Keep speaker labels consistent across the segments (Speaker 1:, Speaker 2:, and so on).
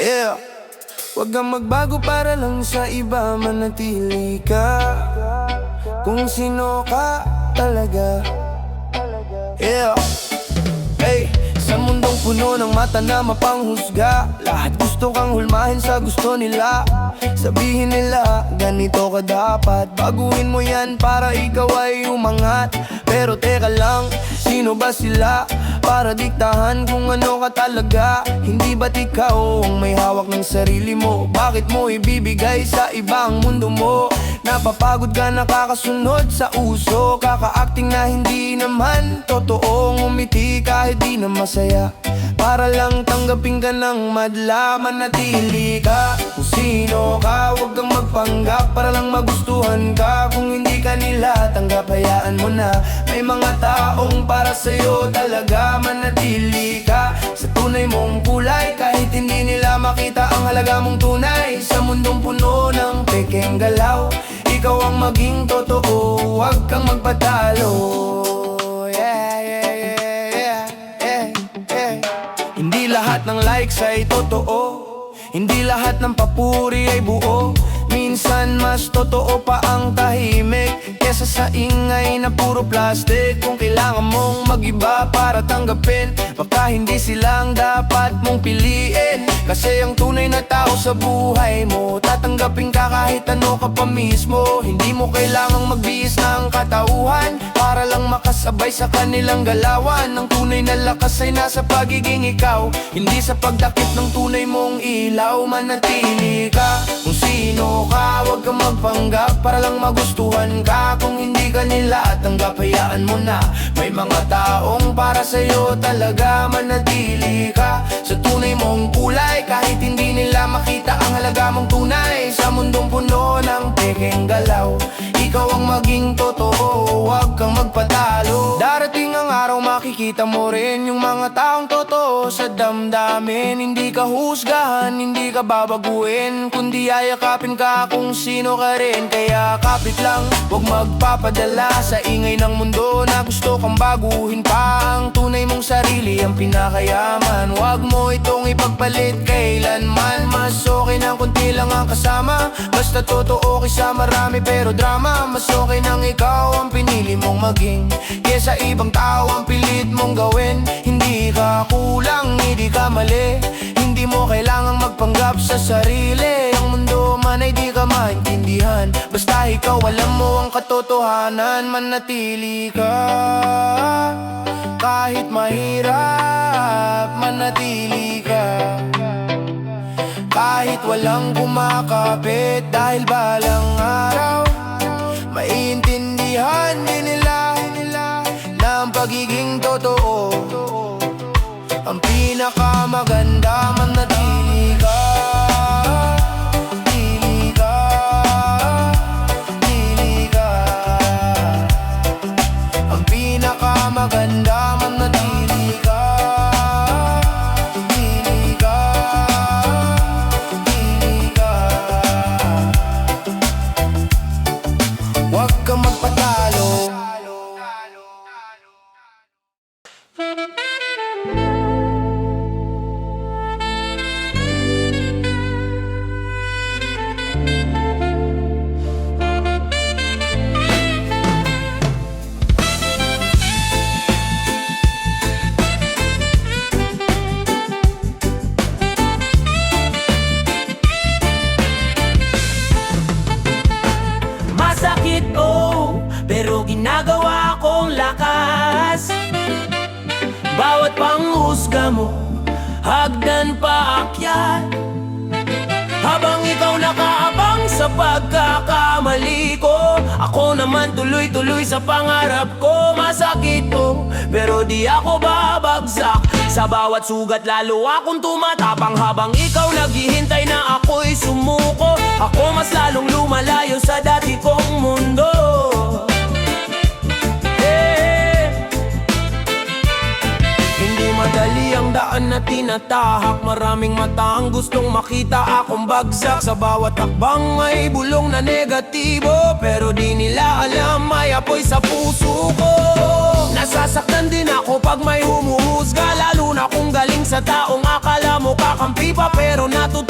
Speaker 1: Yeah. Huwag kang magbago para lang sa iba, manatili ka kung sino ka talaga. Yeah. Hey, sa mundong puno ng mata na mapanghusga, lahat gusto kang hulmahin sa gusto nila. Sabihin nila, ganito ka dapat, baguhin mo yan para ikaw ay umangat. Pero teka lang, sino ba sila para diktahan kung ano ka talaga? Hindi ba't ikaw ang may hawak ng sarili mo? Bakit mo ibibigay sa iba ang mundo mo? Napapagod ka nakakasunod sa uso, kaka-acting na hindi naman totoong umiti kahit di na masaya, para lang tanggapin ka ng madla. Manatili ka kung sino ka, huwag kang magpanggap para lang magustuhan ka. Kung hindi ka nila tanggap, hayaan mo na. May mga taong para sa'yo talaga. Manatili ka sa tunay mong kulay, kahit hindi nila makita ang halaga mong tunay. Sa mundong puno ng pekeng galaw, ikaw ang maging totoo, huwag kang magpatalo. Hindi lahat ng likes ay totoo, hindi lahat ng papuri ay buo. Minsan mas totoo pa ang tahimik kesa sa ingay na puro plastic. Kung kailangan mong mag-iba para tanggapin, baka hindi silang dapat mong piliin. Kasi ang tunay na tao sa buhay mo, tatanggapin ka kahit ano ka pa mismo. Hindi mo kailangang magbihis ng katauhan para lang makasabay sa kanilang galawan. Ang tunay na lakas ay nasa pagiging ikaw, hindi sa pagdakip ng tunay mong ilaw. Manatili ka kung sino ka, huwag kang magpanggap para lang magustuhan ka. Kung hindi ka nila tanggap, hayaan mo na. May mga taong para sa'yo talaga. Manatili ka sa tunay mong kulay, kahit hindi nila makita ang halaga mong tunay. Sa mundong puno ng pekeng galaw, ikaw ang maging totoo, huwag kang magpatalo. Darating ang araw makikita mo rin yung mga taong totoo sa damdamin. Hindi ka husgahan, hindi ka babaguhin, kundi ayakapin ka kung sino ka rin. Kaya kapit lang, huwag magpapadala sa ingay ng mundo na gusto kang baguhin pa. Ang tunay mong sarili ang pinakayaman, huwag mo itong ipagpalit kailanman. Mas okay nang kunti lang ang kasama, basta totoo kaysa marami pero drama. Mas okay nang ikaw ang pinili mong maging, kesa ibang tao ang pilit mong gawin. Hindi ka kulang, hindi ka mali, hindi mo kailangang magpanggap sa sarili. Ang mundo man ay di ka maintindihan, basta ikaw alam mo ang katotohanan. Manatili ka kahit mahirap, manatili ka kahit walang kumakapit. Dahil balang araw maiintindihan din nila na ang pagiging totoo ang pinakamaganda. Manatili ka, manatili ka, manatili ka. Ang pinakamaganda, manatili ka, manatili ka, manatili ka. Huwag kang magpatalo.
Speaker 2: Masakit pero ginagawa kong lakas. Bawat panghusga mo, hagdan paakyat, habang ikaw nakaabang sa pagkakamali ko. Ako naman tuloy-tuloy sa pangarap ko. Masakit pero di ako babagsak. Sa bawat sugat lalo akong tumatapang, habang ikaw naghihintay na ako'y sumuko. Ako mas lalong lumalayo sa dati kong mundo. Hindi madali ang daan na tinatahak, maraming mata ang gustong makita akong bagsak. Sa bawat hakbang may bulong na negatibo, pero di nila alam may apoy sa puso ko. Nasasaktan din ako pag may humuhusga, lalo na kung galing sa taong akala mo kakampi pa, pero natutunan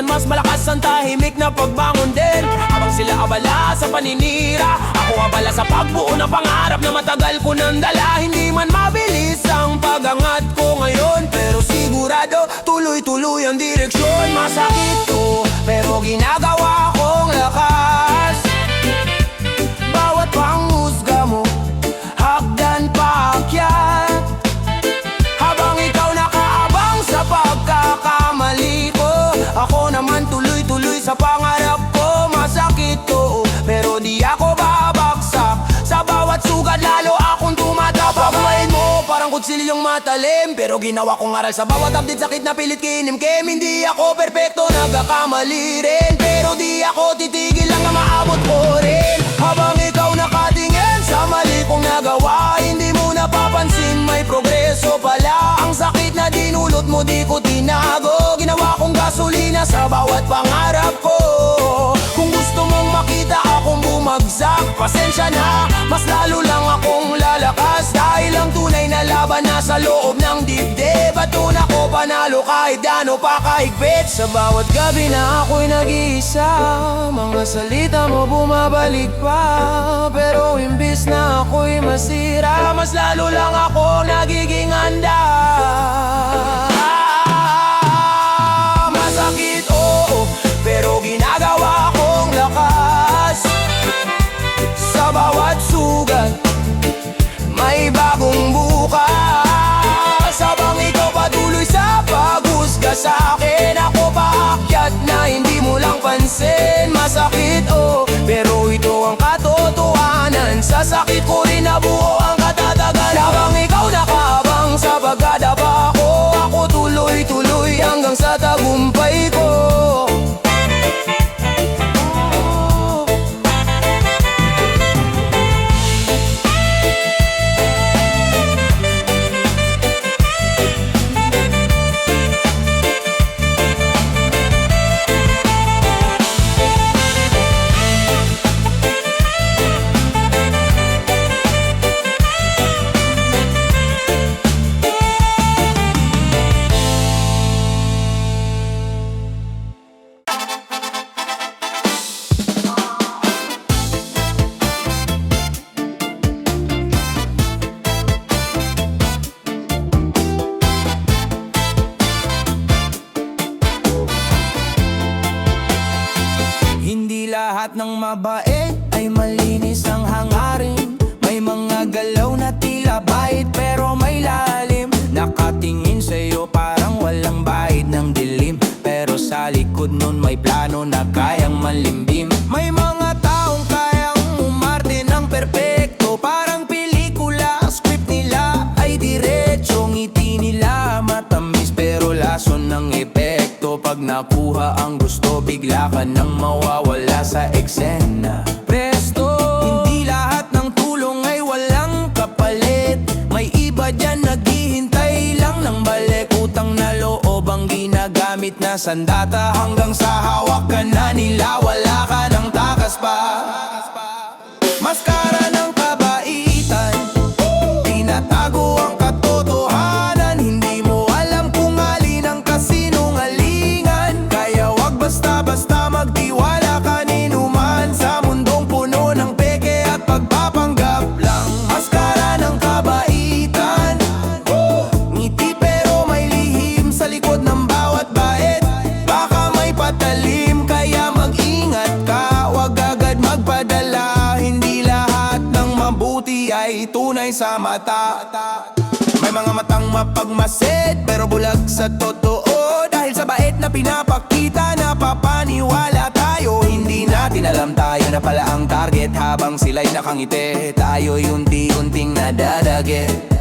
Speaker 2: Minsan mas malakas ang tahimik na pagbangon din. Habang sila abala sa paninira, ako abala sa pagbuo ng pangarap na matagal ko nang dala. Hindi man mabilis ang pagangat ko ngayon, pero sigurado tuloy-tuloy ang direksyon. Masakit to, pero ginagawa kong lakas. Bawat panghusga mo, hagdan paakyat. Habang ikaw nakaabang sa pagkakamali ko, ako naman tuloy-tuloy sa pangarap ko. Masakit to, pero di ako babaksak. Sa bawat sugat lalo akong tumatapak. Buhayin mo parang kutsilyong matalim, pero ginawa kong aral sa bawat update. Sakit na pilit kinimkim. Hindi ako perpekto, nagkakamali rin, pero di ako titigil lang na maabot ko rin. Habang ikaw nakatingin sa mali kong nagawa, hindi mo napapansin may progreso pala. Ang sakit na dinulot mo di ko tinago, ginawa kong gasolina sa bawat pangarap ko. Kung gusto mong makita akong bumagsak, pasensya na, mas lalo lang akong lalakas. Dahil ang tunay na laban nasa loob ng dibdib, at doon ako panalo kahit gaano pa kahigpit. Sa bawat gabi na ako'y nag-iisa, mga salita mo bumabalik pa. Pero imbis na ako'y masira, mas lalo lang ako nagiging handa. Masakit, oo, pero ginagawa kong lakas. Sa bawat sugat, may bagong bukas. Habang ikaw patuloy sa paghusga sa akin, ako paakyat na hindi mo lang pansin. Masakit, oh, pero ito ang katotohanan. Sa sakit ko rin nabuo ang katatagan. Habang ikaw nakaabang sa pagkadapa ko, ako tuloy-tuloy hanggang sa tagumpay ko. Hindi lahat ng mabait ay malinis ang hangarin. May mga galaw na tila bait pero may lalim. Nakatingin sa'yo parang walang bahid ng dilim, pero sa likod nun may plano na kayang manlimbim. May mga taong kayang umarte ng perpekto, parang pelikula, script nila ay diretso. Ngiti nila matamis pero lason ng epekto. Pag nakuha ang gusto, bigla ka nang mawawala sa eksena. Presto, hindi lahat ng tulong ay walang kapalit. May iba dyan naghihintay lang ng balik. Utang na loob ang ginagamit na sandata, hanggang sa hawak ka na nila, wala ka ng takas pa. Maskara ng kabaitan, tinatago ang katotohanan. Hindi mo alam kung alin ang kasinungalingan, kaya wag basta-basta magtiwala kaninuman sa mundong puno ng peke at pagpapanggap lang. Maskara ng kabaitan, ngiti pero may lihim sa likod ng bawat bait. Baka may patalim kaya mag-ingat ka, wag agad magpadala. Hindi lahat ng mabuti ay tunay sa mata. May mga matang mapagmasid pero bulag sa totoo. Dahil sa bait na pinapakita, napapaniwala tayo. Hindi natin alam tayo na pala ang target. Habang sila'y nakangiti, tayo'y unti-unting nadadagit.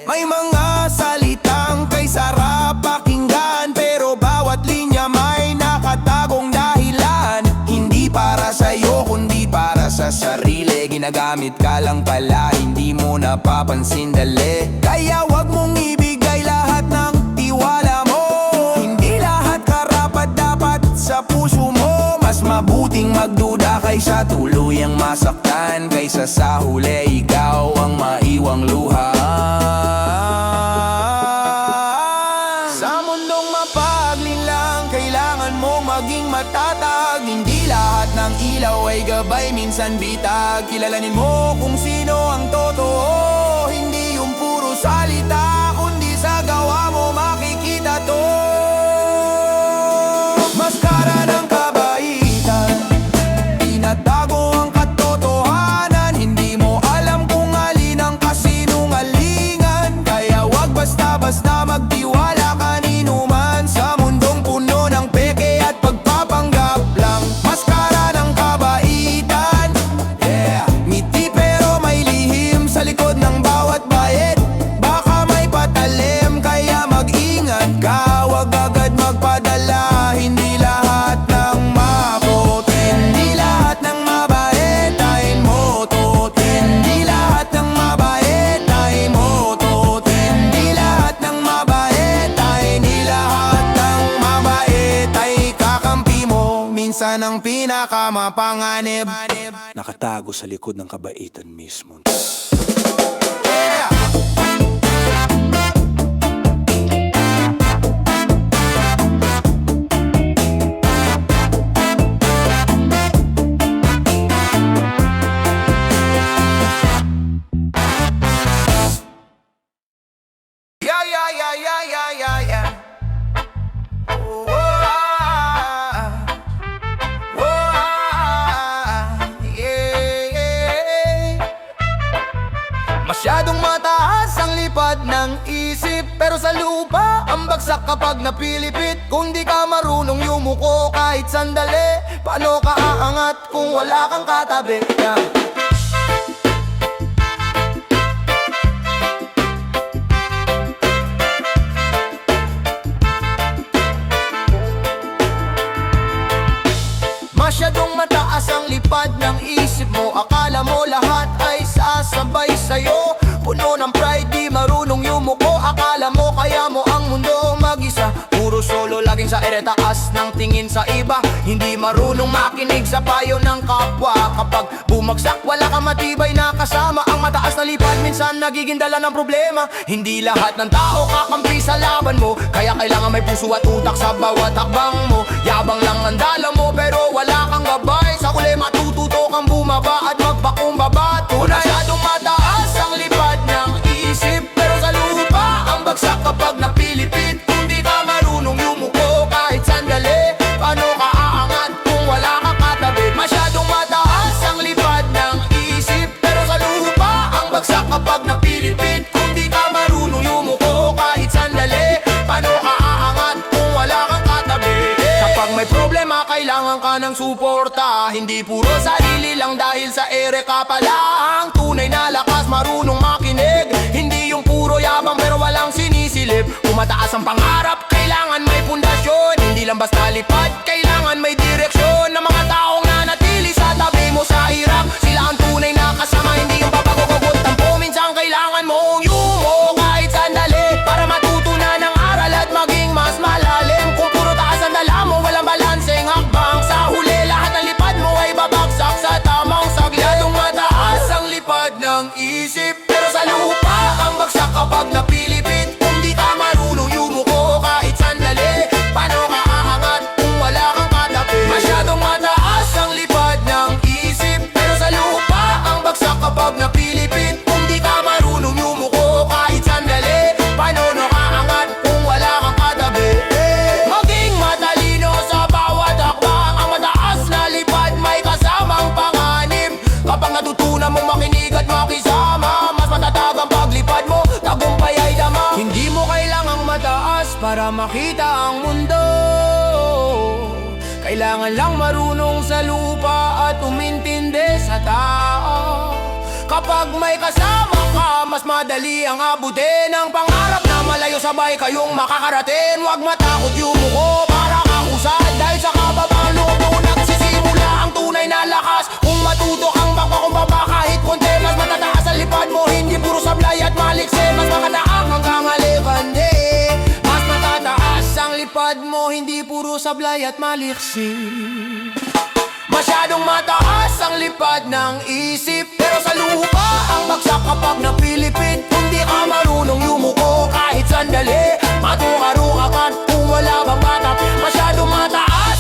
Speaker 2: May mga salitang kay sarap pakinggan, pero bawat linya may nakatagong dahilan. Hindi para sa'yo kundi para sa sarili. Ginagamit ka lang pala, hindi mo napapansin dali. Kaya wag mong ibigay lahat ng tiwala mo. Hindi lahat karapat dapat sa puso mo. Mas mabuting magduda kaysa tuluyang masaktan, kaysa sa huli ikaw ang maiwang luha. Sa mundong mapaglinlang, kailangan
Speaker 1: mo maging matatag. Hindi lahat ng ilaw ay gabay, minsan bitag. Kilalanin mo kung sino ang totoo. Hindi yung puro salita, kundi sa gawa mo makikita to. Maskara ng kabaitan, tinatago ang katotohanan. Hindi mo alam kung alin ang kasinungalingan, kaya wag basta-basta magtiwala kanino man sa mundong puno ng peke at pagpapanggap lang. Maskara ng kabaitan, yeah. Ngiti pero may lihim sa likod ng bawat bayet. Baka may patalim kaya mag-ingat ka, wag agad magpadala. Hindi lahat ng mabuti, hindi lahat ng mabait ay motot. Hindi lahat ng mabait ay motot. Hindi lahat ng mabait ay, hindi lahat ng mabait ay kakampi mo. Minsan ang pinakamapanganib
Speaker 3: Nakatago sa likod ng kabaitan mismo.
Speaker 1: yeah. Yeah, yeah, yeah, yeah, yeah, yeah, yeah. Oh, yeah, yeah. Masyadong mataas ang lipad ng isip, pero sa lupa ang bagsak kapag napilipit. Kung di ka marunong yumuko kahit sandali, paano ka aangat kung wala kang katabi? Yeah. Masyadong mataas ang lipad ng isip mo. Akala mo lahat ay sasabay sa'yo. Puno ng pride, di marunong yumuko. Akala mo kaya mo ang mundo mag-isa. Puro solo, laging sa ere, taas ng tingin sa iba. Hindi marunong makinig sa payo ng kapwa. Kapag bumagsak, wala kang matibay na kasama. Ang mataas na lipad minsan nagiging dala ng problema. Hindi lahat ng tao kakampi sa laban mo, kaya kailangan may puso at utak sa bawat hakbang mo. Yabang lang ang dala mo pero wala kang gabay. Sa uli matututo kang bumaba at magpakumbaba. Masyadong mataas ang lipad ng isip, pero sa lupa ang bagsak kapag napilipit. Kung di ka marunong yumuko kahit sandali, paano ka aangat kung wala kang katabi? Masyadong mataas ang lipad ng isip, pero sa lupa ang bagsak kapag napilipit. Kung di ka marunong yumuko kahit sandali, paano ka aangat kung wala kang katabi? Kapag may problema kailangan ka ng suporta. Hindi puro sarili lang dahil sa ere ka pala. Ang tunay na lakas marunong makinig, hindi yung puro yabang pero walang sinisilip. Kung mataas ang pangarap kailangan may pundasyon, hindi lang basta lipad, kailangan may direksyon. Ng mga taong nanatili sa tabi mo sa hirap, sila ang tunay na kasama, hindi yung papagugugot tampo. Minsan kailangan mong yumo kahit sandali, para matutunan ng aral at maging mas malalim. Kung puro taas ang dala mo, walang balanseng hakbang. Sa huli lahat ng lipad mo ay babagsak sa tamang saglit. Masyadong mataas ang lipad ng isip, pero sa lupa ang bagsak kapag napilipit. Kung di ka marunong yumuko kahit sandali, paano ka aangat kung wala kang katabi? Masyadong mataas ang lipad ng isip, pero sa lupa ang bagsak kapag napilipit. Kung di ka marunong yumuko kahit sandali, paano ka aangat kung wala kang katabi? Maging matalino sa bawat hakbang. Ang mataas na lipad may kasamang panganib. Kapag natutunan mong makinig at makisama, mas matatag ang paglipad mo, tagumpay ay dama. Hindi mo kailangang mataas para makita ang mundo. Kailangan lang marunong sa lupa at umintindi sa tao. Kapag may kasama ka, mas madali ang abutin ang pangarap na malayo, sabay kayong makakarating. Huwag matakot yumuko para kang usad, dahil sa kababang loob mo nagsisimula ang tunay na lakas. Kung matuto kang magpakumbaba kahit konti, mas matataas ang lipad mo, hindi puro sablay at maliksi. Mas makataang hanggang alikandi. Mas matataas ang lipad mo, hindi puro sablay at maliksi. Masyadong mataas ang lipad ng isip, pero sa lupa ang bagsak kapag napilipit. Kung di ka marunong yumuko kahit sandali, matukaruka ka kung wala bang batap. Masyadong mataas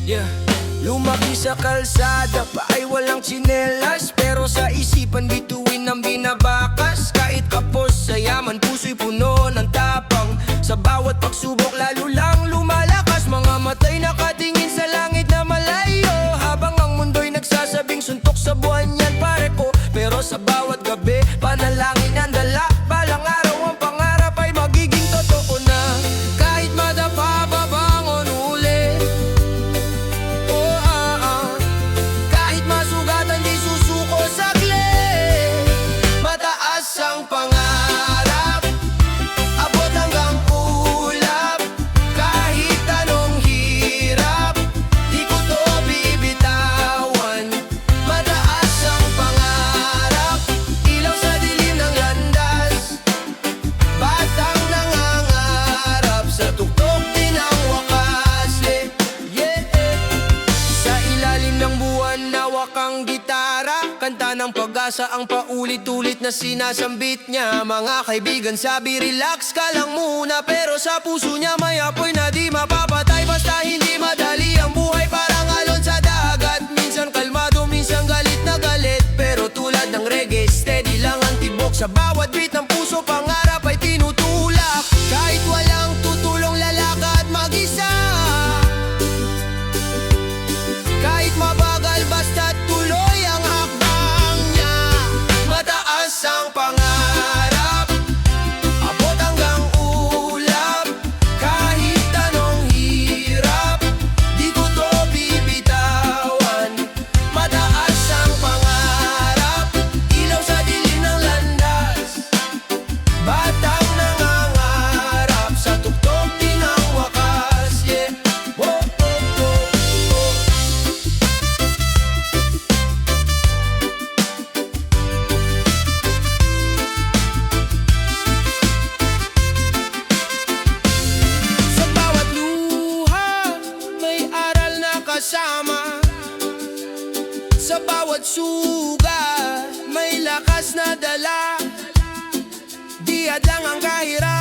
Speaker 2: Yeah. Lumaki sa kalsada pa ay walang tsinelas, pero sa isipan bituin ang binabakas. Kahit kapos sa yaman, puso'y puno ng tapang. Sa bawat pagsubok lalo lang lumalakas. Mga matay nakatingin sa langit na malayo, habang ang mundo'y nagsasabing suntok sa buwan yan pare ko. Pero sa bawat gabi, panalangin ang dala. Balang araw ang pangarap ay magiging totoo na. Kahit madapa babangon ulit, kahit masugatan di susuko saglit. Mataas ang pangarap, abot hanggang ulap. Kahit anong hirap, di ko to bibitawan. Mataas ang pangarap, ilaw sa dilim ng landas. Batang nangangarap, sa tuktok din ang wakas. Yeah. Sa ilalim ng buwan nawak ang gitara, kanta ng pag-asa ang paulit-ulit na sinasambit niya. Mga kaibigan sabi relax ka lang muna, pero sa puso niya may apoy na di mapapatay. Basta hindi madali ang buhay, parang alon sa dagat. Minsan kalmado, minsan galit na galit, pero tulad ng reggae, steady lang ang tibok. Sa bawat beat ng puso, pangarap ay tinutulak. Kahit walang tutulong, lalakad mag-isa. Kahit mabagal, basta tuloy ang hakbang niya. Mataas ang pangarap, abot hanggang ulap. Kahit anong hirap, di ko to bibitawan. Mataas ang pangarap, ilaw sa dilim ng landas. Batang nangangarap, sa tuktok din ang wakas. Yeah. Oh, oh, oh, oh. Sa bawat luha, may aral na kasama. Sa bawat sugat, may lakas na dala. Di hadlang ang kahirapan.